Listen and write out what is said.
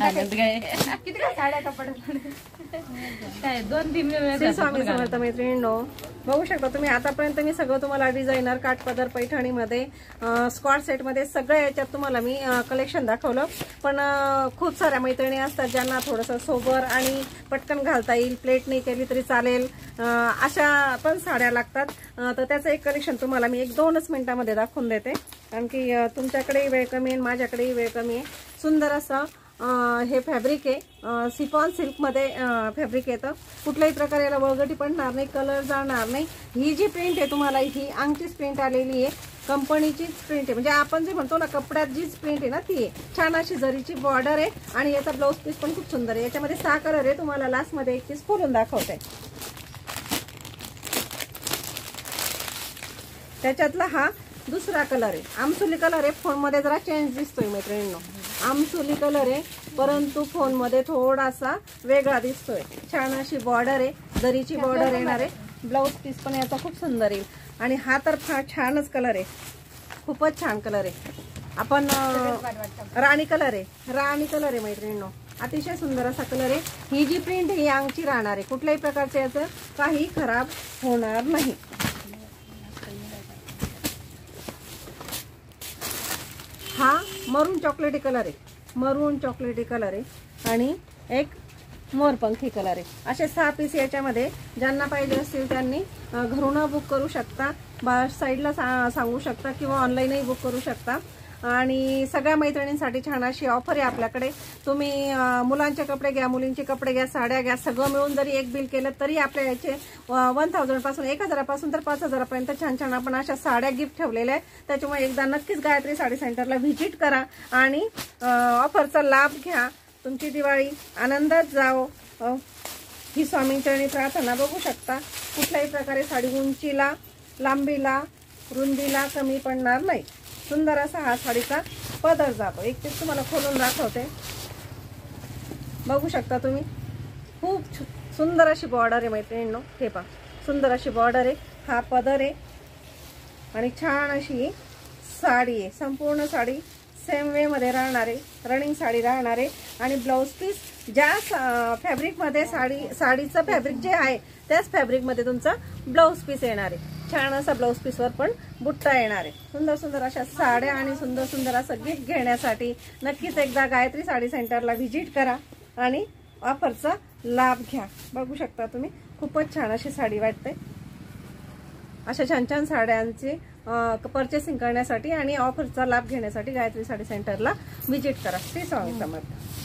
किती काय साड्या कपडे काय 2-3 स्वामी समर्थ मैत्रिणींनो, बघू शकता तुम्ही आतापर्यंत मी सगळं तुम्हाला डिझायनर काठपदर पैठणीमध्ये स्क्वाड सेटमध्ये सगळ्या याच्यात तुम्हाला मी कलेक्शन दाखवलं. पण खूप साऱ्या मैत्रिणी असतात ज्यांना थोडंसं सोबर आणि पटकन घालता येईल, प्लेट नाही केली तरी चालेल अशा पण साड्या लागतात. तर त्याचं एक कलेक्शन तुम्हाला मी 1-2 मिनिटांमध्ये दाखवून देते, कारण की तुमच्याकडेही वेळ कमी आहे माझ्याकडेही वेळ कमी आहे. सुंदर असं हे फॅब्रिक आहे, सिफॉन सिल्कमध्ये फॅब्रिक येतं. कुठल्याही प्रकारे याला वळगटी पडणार नाही, कलर जाणार नाही. ही जी प्रिंट आहे तुम्हाला ही अंगचीच प्रिंट आलेली आहे, कंपनीचीच प्रिंट आहे. म्हणजे आपण जे म्हणतो ना कपड्यात जीच प्रिंट आहे ना ती आहे. छान अशी जरीची बॉर्डर आहे आणि याचा ब्लाऊज पीस पण खूप सुंदर आहे. याच्यामध्ये 6 कलर आहे, तुम्हाला लास्टमध्ये एक पीस खोलून दाखवते. त्याच्यातला हा दुसरा कलर आहे, आमसुली कलर आहे. फोनमध्ये जरा चेंज दिसतोय मैत्रिणींनो, आमसुली कलर आहे परंतु फोनमध्ये थोडासा वेगळा दिसतोय. छान अशी बॉर्डर आहे, जरीची बॉर्डर येणार आहे. ब्लाऊज पीस पण याचा खूप सुंदर येईल. आणि हा तर फार छानच कलर आहे, खूपच छान कलर आहे. आपण राणी कलर आहे, राणी कलर आहे मैत्रिणींनो, अतिशय सुंदर असा कलर आहे. ही जी प्रिंट आहे ही अंगची राहणार आहे, कुठल्याही प्रकारचे याचं काही खराब होणार नाही. हा मरून चॉकलेटी कलर आहे, मरून चॉकलेटी कलर आहे आणि एक मोरपंखी कलर आहे. असे 6 पीस याच्यामध्ये. ज्यांना पाहिजे असतील त्यांनी घरून बुक करू शकता, साईडला सांगू शकता किंवा ऑनलाईनही बुक करू शकता. आणि सगळ्या मैत्रिणींसाठी छान अशी ऑफर आहे आपल्याकडे. तुम्ही मुलांचे कपडे घ्या, मुलींचे कपडे घ्या, साड्या घ्या, सगळं मिळून जरी एक बिल केलं तरी आपल्या याचे 1000 पासून 1000 पासून तर 5000 पर्यंत छान छान आपण अशा साड्या गिफ्ट ठेवलेल्या आहेत. त्याच्यामुळे एकदा नक्कीच गायत्री साडी सेंटरला व्हिजिट करा आणि ऑफरचा लाभ घ्या. तुमची दिवाळी आनंदात जाओ ही स्वामींचरणी प्रार्थना. बघू शकता कुठल्याही प्रकारे साडी उंचीला, लांबीला, रुंदीला कमी पडणार नाही. सुंदर असा हा साडीचा पदर जातो. एक पीस तुम्हाला खोलून दाखवते. बघू शकता तुम्ही, खूप सुंदर अशी बॉर्डर आहे मैत्रिणींनो. हे पहा, सुंदर अशी बॉर्डर आहे, हा पदर आहे आणि छान अशी साडी आहे. संपूर्ण साडी सेम वे मध्ये राहणार आहे, रनिंग साडी राहणार आहे. आणि ब्लाऊज पीस ज्या फॅब्रिकमध्ये साडीचं फॅब्रिक जे आहे त्याच फॅब्रिकमध्ये तुमचा ब्लाऊज पीस येणार आहे. छान असा ब्लाऊज पीसवर पण बुट्टा येणार आहे. सुंदर सुंदर अशा साड्या आणि सुंदर सुंदर असं गिफ्ट घेण्यासाठी नक्कीच एकदा गायत्री साडी सेंटरला व्हिजिट करा आणि ऑफरचा लाभ घ्या. बघू शकता तुम्ही, खूपच छान अशी साडी वाटते. अशा छान छान साड्यांची परचेसिंग करण्यासाठी आणि ऑफरचा लाभ घेण्यासाठी गायत्री साडी सेंटरला व्हिजिट करा. श्री स्वामी समर्थ.